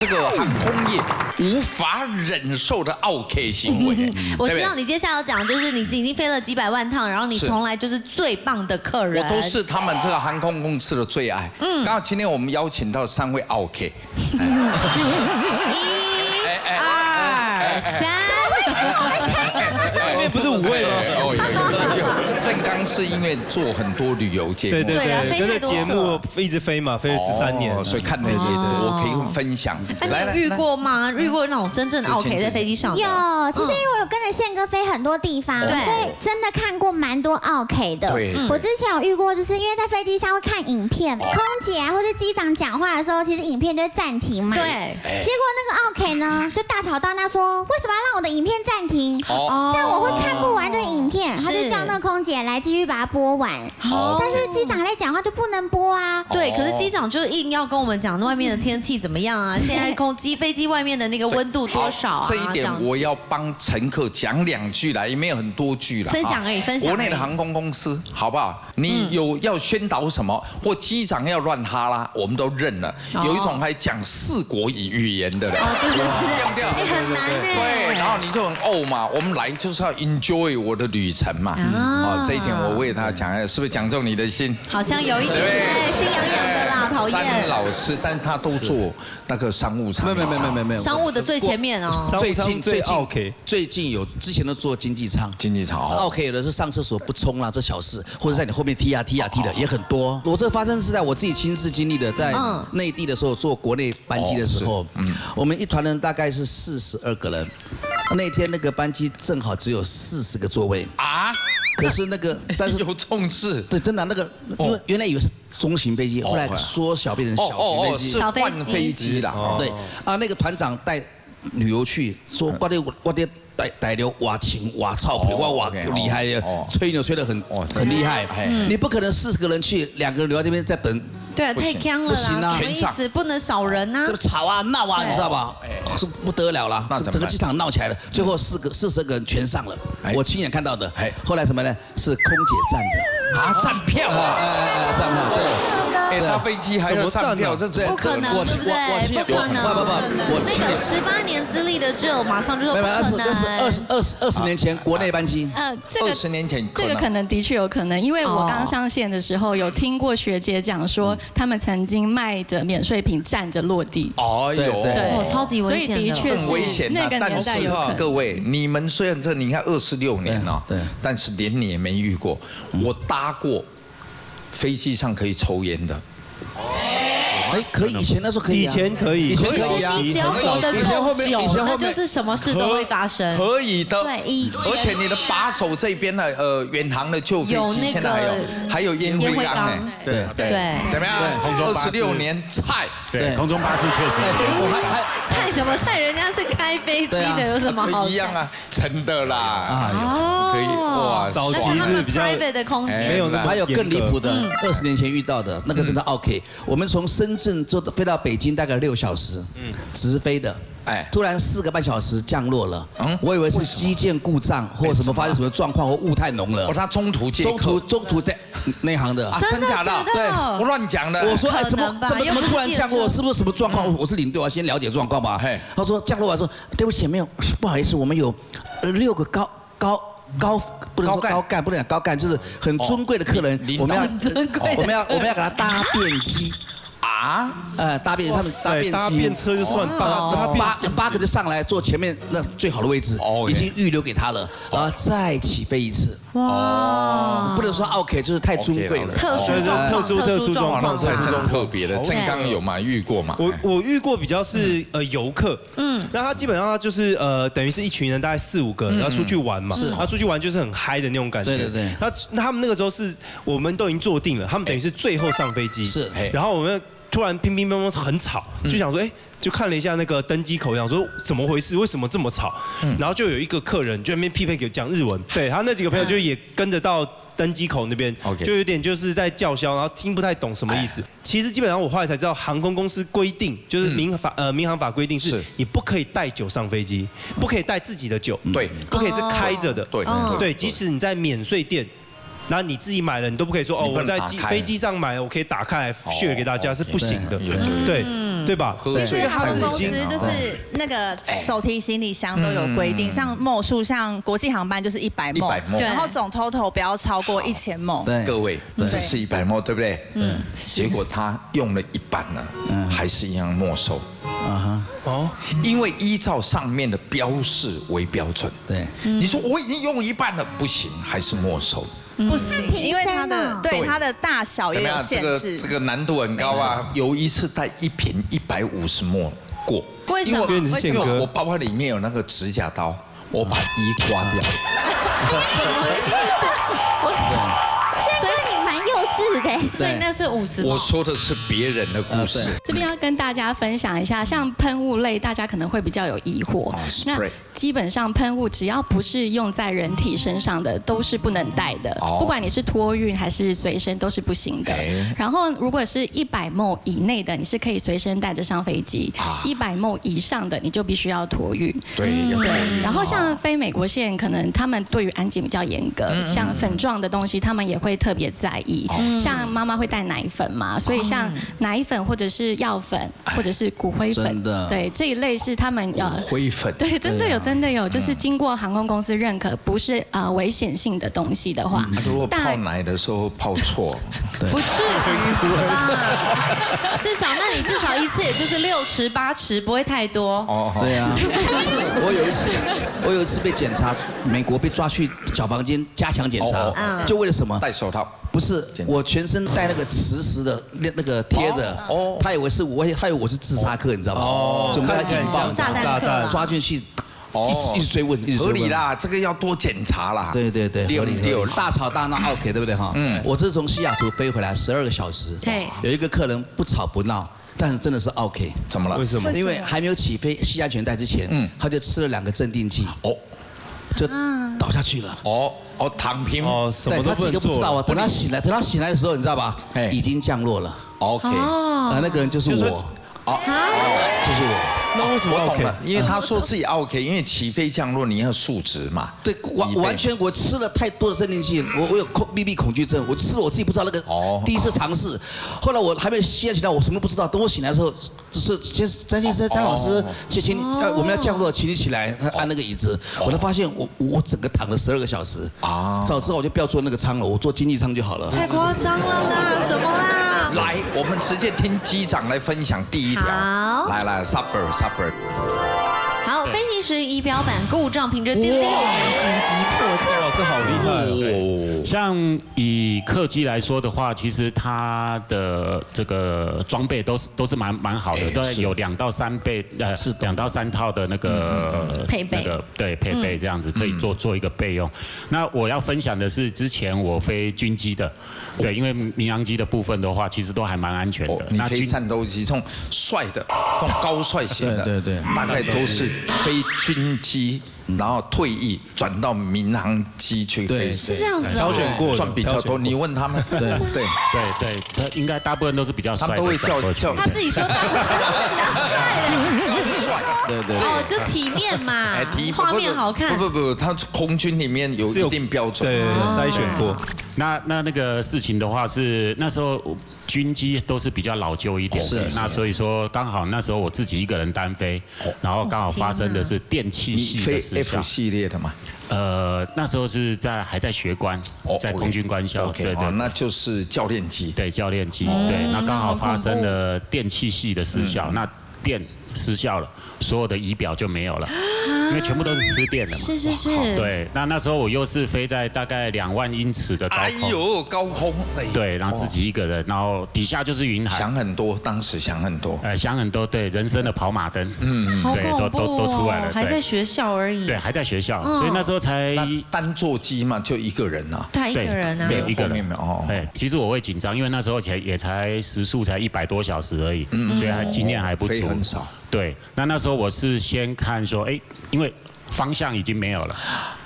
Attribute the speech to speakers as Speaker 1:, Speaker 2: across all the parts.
Speaker 1: 这个航空业无法忍受的奥 K 行为。
Speaker 2: 我知道你接下来要讲，就是你已经飞了几百万趟，然后你从来就是最棒的客人。
Speaker 1: 我都是他们这个航空公司的最爱。刚好今天我们邀请到3位奥 K。1、2、3。
Speaker 3: 里面不是5位吗？
Speaker 1: 有。正刚是因为做很多旅游节目，
Speaker 3: 对，跟着节目一直飞嘛，飞了13年，
Speaker 1: 所以看得也多，我可以分享。
Speaker 2: 那你有遇过吗？遇过那种真正的奥 K 在飞机上？
Speaker 4: 有，其实因为我有跟着宪哥飞很多地方，所以真的看过蛮多奥 K 的。我之前有遇过，就是因为在飞机上会看影片，空姐啊或者机长讲话的时候，其实影片就会暂停嘛。
Speaker 2: 对。
Speaker 4: 结果那个奥 K 呢，就大吵大闹说，为什么要让我的影片暂停？这样我会看不完这个影片。他就叫那个空姐来继续把它播完。但是机长在讲话就不能播啊。
Speaker 2: 对，可是机长就硬要跟我们讲外面的天气怎么样啊？现在飞机外面的那个温度多少啊？
Speaker 1: 这一点我要帮乘客讲2句啦，也没有很多句啦。
Speaker 2: 分享而已，分享。
Speaker 1: 国内的航空公司，好不好？你有要宣导什么，或机长要乱哈拉，我们都认了。有一种还讲4国语言的嘞，
Speaker 2: 对，很难呢。
Speaker 1: 对，然后你就很怄嘛。我们来就是要 enjoy 我的旅程嘛。这一点我为他讲，是不是讲中你的心？
Speaker 2: 好像有一点，心痒痒的啦，讨厌。
Speaker 1: 詹老师，但他都做那个商务舱，
Speaker 5: 没有，
Speaker 2: 商务的最前面哦。
Speaker 5: 最近有，之前都做经济舱。OK 有的是上厕所不冲啦，这小事，或者在你后面踢啊的也很多。我这发生是在我自己亲自经历的，在内地的时候坐国内班机的时候，我们一团人大概是42个人，那天那个班机正好只有40个座位啊。可是那个，但是
Speaker 1: 有重视，
Speaker 5: 对，真的那个，因为原来以为是中型飞机，后来缩小变成小型飞机，
Speaker 1: 是换飞机啦。
Speaker 5: 对啊，那个团长带旅游去，说我得带了挖情挖操皮，挖厉害的，吹牛吹得很厉害。你不可能40个人去，2个人留在这边在等。
Speaker 2: 对啊，太呛了啦！什么意思？不能少人啊！
Speaker 5: 这吵啊闹啊，你知道吧？是不得了了，整个机场闹起来了。最后40个人全上了，我亲眼看到的。后来什么呢？是空姐站的
Speaker 1: 啊，站票啊，
Speaker 5: 站票对。
Speaker 1: 搭飞机还有站票，这
Speaker 2: 不可能，对不对？不可能，我那个18年资历的就马上就说不可能。
Speaker 5: 那是20年前国内班机。
Speaker 1: 20年前
Speaker 6: 这个可能的确有可能，因为我刚上线的时候有听过学姐讲说，他们曾经卖着免税品站着落地。
Speaker 1: 哦，
Speaker 2: 对，超级危险的，
Speaker 6: 所以的确是
Speaker 1: 危险。
Speaker 6: 那个年代有可能。
Speaker 1: 各位，你们虽然你看26年了，对，但是连你也没遇过。我搭过飞机上可以抽烟的。
Speaker 5: 可以，以前那时候可以，
Speaker 3: 以前可以
Speaker 2: 啊。你只要活得够久，那就是什么事都会发生。
Speaker 1: 可以的，
Speaker 2: 对，以前。
Speaker 1: 而且你的把手这边的远航的旧飞机现在还有烟灰缸呢。
Speaker 5: 对，
Speaker 1: 怎么样？26年菜。
Speaker 3: 对，空中巴士确实。
Speaker 2: 菜什么菜？人家是开飞机的，有什么好？
Speaker 1: 一样啊，真的啦。可以哇，
Speaker 3: 早期是比较
Speaker 2: private 的空间。
Speaker 5: 没有，还有更离谱的，20年前遇到的那个真的 OK。我们从深圳飞到北京大概6小时，直飞的。突然4个半小时降落了，我以为是机件故障或者什么发生什么状况或雾太浓了。
Speaker 1: 他中途在
Speaker 5: 内行的，
Speaker 1: 真假的？对，我乱讲的。
Speaker 5: 我说怎么突然降落？是不是什么状况？我是领队，我要先了解状况吧。他说降落完说对不起，没有，不好意思，我们有6个不能说高干，不能讲高干，就是很尊贵的客人，我们要给他搭便机。搭便他们
Speaker 3: 搭便车就算
Speaker 5: 8个就上来坐前面那最好的位置，已经预留给他了，然后再起飞一次。哇，不能说 OK， 就是太尊贵了。
Speaker 2: 特殊状况，
Speaker 1: 这真特别的。正刚有吗？遇过吗？
Speaker 3: 我遇过比较是游客，那他基本上他就是等于是一群人大概4、5个，然后出去玩嘛，他出去玩就是很嗨的那种感觉。
Speaker 5: 对。
Speaker 3: 那他们那个时候是我们都已经坐定了，他们等于是最后上飞机，然后我们突然乒乒乓乓很吵，就想说就看了一下那个登机口，想说怎么回事？为什么这么吵？然后就有一个客人就在那边匹配给讲日文，对他那几个朋友就也跟着到登机口那边，就有点就是在叫嚣，然后听不太懂什么意思。其实基本上我后来才知道，航空公司规定就是民航法规定是你不可以带酒上飞机，不可以带自己的酒，对，不可以是开着的，对，即使你在免税店。然后你自己买了，你都不可以说哦，我在飞机上买，我可以打开来 share 给大家，是不行的。对，对吧？
Speaker 7: 其实航空公司就是那个手提行李箱都有规定，像末数，像国际航班就是100 ml，然后总 total 不要超过1000 ml。
Speaker 5: 对，
Speaker 1: 各位，这是100 ml，对不对？结果他用了一半呢，还是一样没收。因为依照上面的标示为标准。
Speaker 5: 对，
Speaker 1: 你说我已经用一半了，不行，还是没收。
Speaker 7: 不行，因为它的大小也有限制。
Speaker 1: 这个难度很高啊！有一次带一瓶150 ml 过，
Speaker 2: 为什么？
Speaker 3: 因为你是宪哥，
Speaker 1: 我包包里面有那个指甲刀，我把1刮掉。
Speaker 2: 什么意思？
Speaker 4: 所以你蛮幼稚的。
Speaker 2: 所以那是50。
Speaker 1: 我说的是别人的故事。
Speaker 6: 这边要跟大家分享一下，像喷雾类，大家可能会比较有疑惑。那基本上喷雾只要不是用在人体身上的，都是不能带的。不管你是托运还是随身，都是不行的。然后如果是100 ml 以内的，你是可以随身带着上飞机；100 ml 以上的，你就必须要托运。
Speaker 1: 对。
Speaker 6: 然后像飞美国线，可能他们对于安检比较严格，像粉状的东西，他们也会特别在意。像妈妈会带奶粉嘛，所以像奶粉或者是药粉或者是骨灰粉，对这一类是他们
Speaker 1: 骨灰粉，
Speaker 6: 对，真的有，就是经过航空公司认可，不是危险性的东西的话，
Speaker 1: 如果泡奶的时候泡错，
Speaker 2: 不至于吧？至少一次也就是6匙8匙，不会太多。
Speaker 5: 对啊，我有一次被检查，美国被抓去小房间加强检查，就为了什么？
Speaker 1: 戴手套。
Speaker 5: 不是，我全身带那个磁石的那个贴的，他以为我是自杀客，你知道吗？准备要引爆
Speaker 2: 炸弹客，
Speaker 5: 抓进去。一直追问，
Speaker 1: 合理啦，这个要多检查啦。
Speaker 5: 对，合理。大吵大闹 OK， 对不对哈？我这是从西雅图飞回来12个小时，有一个客人不吵不闹，但是真的是 OK。
Speaker 1: 怎么了？
Speaker 3: 为什么？
Speaker 5: 因为还没有起飞系安全带之前，他就吃了2个镇定剂，就倒下去了。
Speaker 1: 躺平。
Speaker 3: 什么都
Speaker 5: 他自己都不知道啊。等他醒来的时候，你知道吧？已经降落了。
Speaker 1: OK。
Speaker 5: 那个人就是我。就是我。
Speaker 3: 那为什么
Speaker 1: 我懂了？因为他说自己 OK， 因为起飞降落你要数值嘛。
Speaker 5: 对，完全我吃了太多的镇定剂，我有密闭恐惧症，我吃了我自己不知道那个。第一次尝试，后来我还没有吸起来，我什么都不知道。等我醒来的时候，是张先生、张老师，请我们要降落，请你起来按那个椅子，我才发现我整个躺了12个小时。早知道我就不要坐那个舱了，我坐经济舱就好了。
Speaker 2: 太夸张了啦，什么啦？
Speaker 1: 来，我们直接听机长来分享第一条。
Speaker 2: 好，
Speaker 1: 来 ，Supper。
Speaker 2: 好，飞行时仪表板故障，凭着电力紧急迫降。
Speaker 3: 这好厉害哦！
Speaker 8: 像以客机来说的话，其实它的这个装备都是蛮好的，都有2到3倍，2到3套的那个
Speaker 2: 配备，
Speaker 8: 对配备这样子可以做一个备用。那我要分享的是之前我飞军机的，对，因为民航机的部分的话，其实都还蛮安全的。
Speaker 1: 你飞战斗机，这种帅的，这种高帅型的，对，大概都是飞军机，然后退役转到民航机去飞，
Speaker 2: 是这样子
Speaker 3: 挑选过
Speaker 1: 赚比较多。你问他们，对，
Speaker 8: 他应该大部分都是比较帅的，
Speaker 1: 他们都会叫
Speaker 2: 他自己说大部分
Speaker 1: 帅，对，
Speaker 2: 就体面嘛，画面好看。
Speaker 1: 不，他空军里面有一定标准，
Speaker 3: 对，筛选过。
Speaker 8: 那个事情的话是那时候军机都是比较老旧一点的，那所以说刚好那时候我自己一个人单飞，然后刚好发生的是电气系的失效。
Speaker 1: F 系列的嘛？
Speaker 8: 那时候是还在学官，在空军官校，对，
Speaker 1: 那就是教练机，
Speaker 8: 对，教练机，对，那刚好发生了电气系的失效，那电失效了，所有的仪表就没有了，因为全部都是吃电的嘛。
Speaker 2: 是。
Speaker 8: 对，那时候我又是飞在大概2万英尺的高空。
Speaker 1: 哎呦，高空。
Speaker 8: 对，然后自己一个人，然后底下就是云海。
Speaker 1: 想很多，当时想很多。
Speaker 8: 想很多，对，人生的跑马灯。
Speaker 2: 对，
Speaker 8: 都出来了。
Speaker 2: 还在学校而已。
Speaker 8: 对，还在学校，所以那时候才
Speaker 1: 单座机嘛，就一个人啊。
Speaker 2: 对，一个人啊。
Speaker 8: 没有一个人。对，其实我会紧张，因为那时候也才时速才100多小时而已，所以经验还不足。
Speaker 1: 飞很少。
Speaker 8: 对，那时候我是先看说，因为方向已经没有了，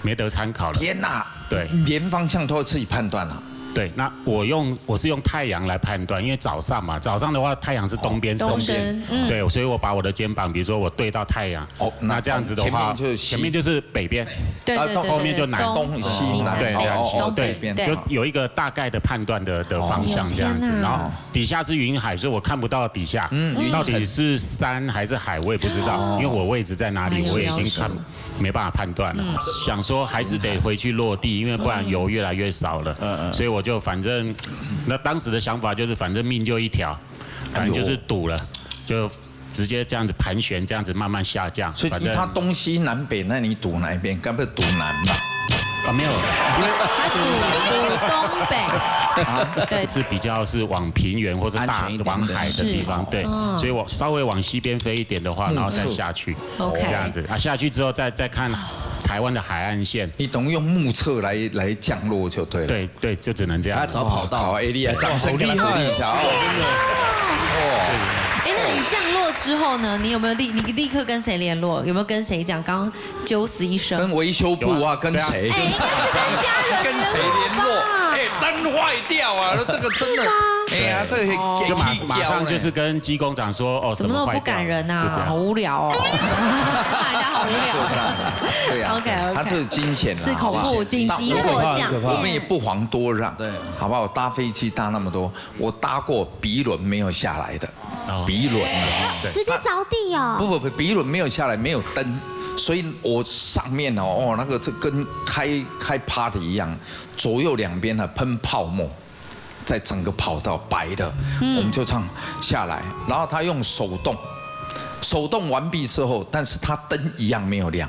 Speaker 8: 没得参考了。
Speaker 1: 天哪！
Speaker 8: 对，
Speaker 1: 连方向都要自己判断了。
Speaker 8: 对，那我是用太阳来判断，因为早上嘛，早上的话太阳是东边升，对，所以我把我的肩膀，比如说我对到太阳，那这样子的话，前面就是北边，
Speaker 2: 对，
Speaker 8: 后面就南
Speaker 1: 东西南，
Speaker 8: 对，就有一个大概的判断的方向这样子，然后底下是云海，所以我看不到底下，到底是山还是海，我也不知道，因为我位置在哪里，我已经没办法判断了。想说还是得回去落地，因为不然油越来越少了，所以我就反正，那当时的想法就是反正命就一条，反正就是赌了，就直接这样子盘旋，这样子慢慢下降。
Speaker 1: 所以它东西南北，那你赌哪一边？该不会赌南吧？
Speaker 8: 没有，因为
Speaker 2: 他赌东北，
Speaker 8: 对，是比较是往平原或者往海的地方，对，所以我稍微往西边飞一点的话，然后再下去，这样子，下去之后再看台湾的海岸线。
Speaker 1: 你懂用目测来降落就对了。
Speaker 8: 对，就只能这样。
Speaker 5: 他找跑道
Speaker 1: ，AD 掌声给他鼓励一下
Speaker 2: 那你降落之后呢？你有没有你立刻跟谁联络？有没有跟谁讲？刚刚揪死一声。
Speaker 1: 跟维修部啊，跟谁？
Speaker 2: 应该是跟家人。
Speaker 1: 跟谁联络？灯坏掉啊！这个真的，哎呀，这个
Speaker 8: 就马上就是跟机工长说，
Speaker 2: 怎么那么不感人呐？好无聊哦，大家好无聊。
Speaker 1: 对呀
Speaker 2: ，OK，
Speaker 1: 他这是惊险啊，
Speaker 2: 是恐怖紧急迫降。
Speaker 1: 我们也不遑多让，对，好不好？搭飞机搭那么多，我搭过鼻轮没有下来的，鼻轮
Speaker 4: 直接着地哦。
Speaker 1: 不，鼻轮没有下来，没有灯。所以我上面那个这跟开 party 一样，左右两边喷泡沫，在整个跑道白的，我们就这样下来，然后他用手动完毕之后，但是他灯一样没有亮，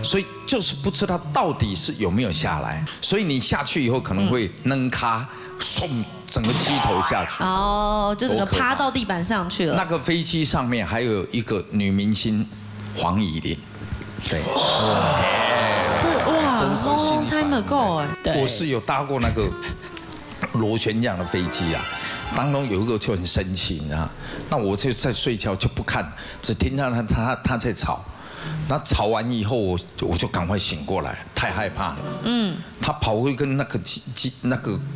Speaker 1: 所以就是不知道到底是有没有下来，所以你下去以后可能会扔咖送整个机头下去，
Speaker 2: 就整个趴到地板上去了。
Speaker 1: 那个飞机上面还有一个女明星黄以玲。对，
Speaker 2: 真是 long time ago
Speaker 1: 我是有搭过那个螺旋桨的飞机啊，当中有一个就很生气，你知道，那我就在睡觉就不看，只听到他在吵，那吵完以后我就赶快醒过来，太害怕了。他跑回跟那个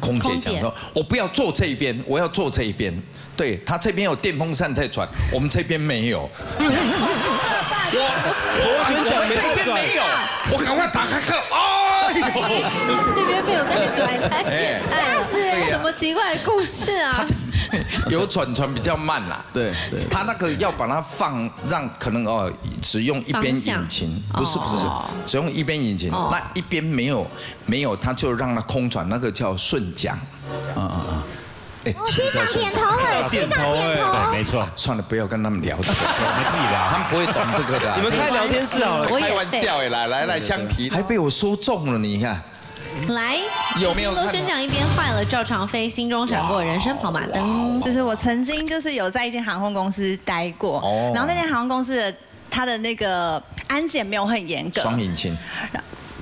Speaker 1: 空姐讲说，我不要坐这一边，我要坐这一边。对他这边有电风扇在转，我们这边没有。
Speaker 3: 螺旋桨没在转，
Speaker 1: 我赶快打开看，
Speaker 2: 这边没有在转，吓死人！什么奇怪的故事啊？
Speaker 1: 有转比较慢啦，对，他那个要把它让可能只用一边引擎，不是，只用一边引擎，那一边没有，他就让它空转，那个叫顺桨，
Speaker 4: 机长点头了，机长点头，
Speaker 8: 对，没错。
Speaker 1: 算了，不要跟他们聊这个，
Speaker 8: 我们自己聊，
Speaker 1: 他们不会懂这个的。
Speaker 3: 你们开聊天室好了，
Speaker 1: 开玩笑来相提，还被我说中了，你看。
Speaker 2: 来，
Speaker 1: 有没有
Speaker 2: 螺旋桨一边坏了，照常飞，心中闪过人生跑马灯。
Speaker 7: 就是我曾经就是有在一间航空公司待过，然后那间航空公司的它的那个安检没有很严格，
Speaker 1: 双引擎。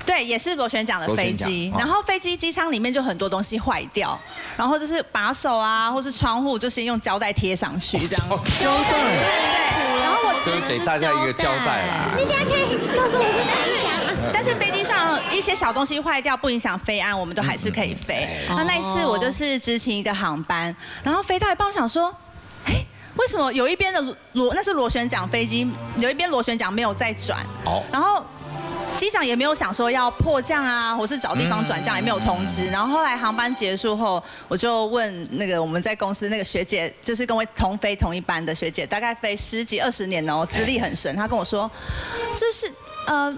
Speaker 7: 对，也是螺旋桨的飞机，然后飞机机舱里面就很多东西坏掉，然后就是把手啊，或是窗户，就先用胶带贴上去这样。
Speaker 3: 胶带。
Speaker 7: 对，然后我
Speaker 1: 就是给大家一个交代啦。
Speaker 4: 你等下可以告诉我是哪一家？
Speaker 7: 但是飞机上一些小东西坏掉，不影响飞安，我们都还是可以飞。那一次我就是执勤一个航班，然后飞到一半，我想说，为什么有一边的那是螺旋桨飞机，有一边螺旋桨没有在转？然后。机长也没有想说要迫降啊，或是找地方转降，也没有通知。然后后来航班结束后，我就问那个我们在公司那个学姐，就是跟我同飞同一班的学姐，大概飞10几20年哦，资历很深。她跟我说，这是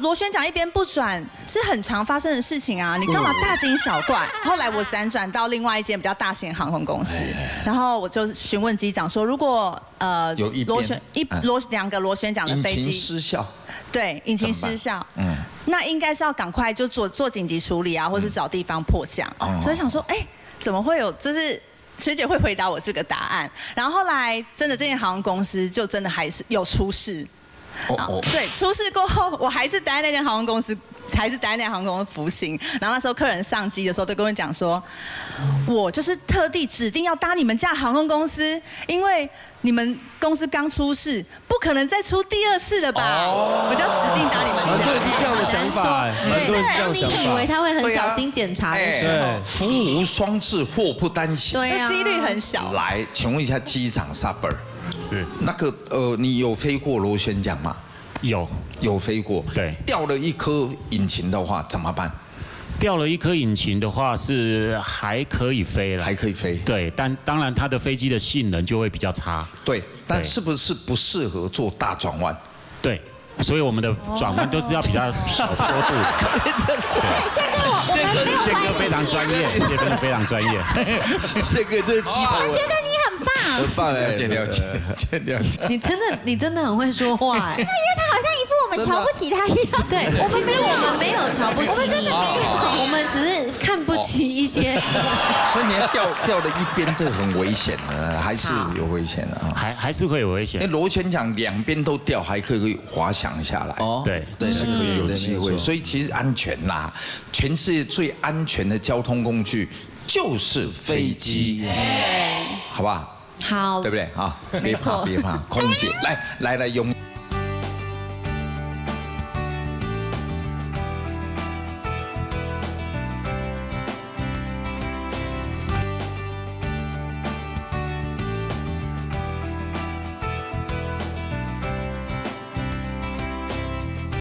Speaker 7: 螺旋桨一边不转是很常发生的事情啊，你干嘛大惊小怪？后来我辗转到另外一间比较大型航空公司，然后我就询问机长说，如果
Speaker 1: 有
Speaker 7: 两个螺旋桨的飞机
Speaker 1: 引擎失效。
Speaker 7: 对，引擎失效，那应该是要赶快就做紧急处理啊，或是找地方迫降。所以想说，怎么会有？就是学姐会回答我这个答案。然后后来真的这间航空公司就真的还是有出事。对，出事过后，我还是待在那间航空公司，还是待在那间航空公司服刑。然后那时候客人上机的时候，都跟我讲说，我就是特地指定要搭你们家航空公司，因为你们公司刚出事，不可能再出第2次了吧？我就要指定打你们家。
Speaker 3: 对，是这样的想法，
Speaker 2: 对，你以为他会很小心检查的时候，
Speaker 1: 福无双至，祸不单行，
Speaker 2: 对啊，
Speaker 7: 几率很小。
Speaker 1: 来，请问一下机长 Saber，
Speaker 8: 是
Speaker 1: 那个你有飞过螺旋桨吗？有飞过，
Speaker 8: 对，
Speaker 1: 掉了一颗引擎的话怎么办？
Speaker 8: 掉了一颗引擎的话是还可以飞了，
Speaker 1: 还可以飞。
Speaker 8: 对，但当然它的飞机的性能就会比较差。
Speaker 1: 对，但是不是不适合做大转弯？
Speaker 8: 对。所以我们的转弯都是要比较小坡度的。宪哥非常专业，宪哥非常专业。
Speaker 5: 宪哥这是鸡头。
Speaker 4: 我觉得你很棒。
Speaker 5: 很棒哎，
Speaker 1: 了解。
Speaker 2: 你真的很会说话哎。
Speaker 4: 因为他好像一副我们瞧不起他一样。
Speaker 2: 对，其实我们没有瞧不起你，我们只是看不起一些。
Speaker 1: 所以你要掉了一边，这很危险的，还是有危险的啊。
Speaker 8: 还是会有危险。
Speaker 1: 螺旋桨两边都掉，还可以滑翔下来。
Speaker 8: 对，
Speaker 1: 是可以有机会。所以其实安全啦，全世界最安全的交通工具就是飞机，好不好？
Speaker 2: 好，
Speaker 1: 对不对啊？别怕，空姐来用。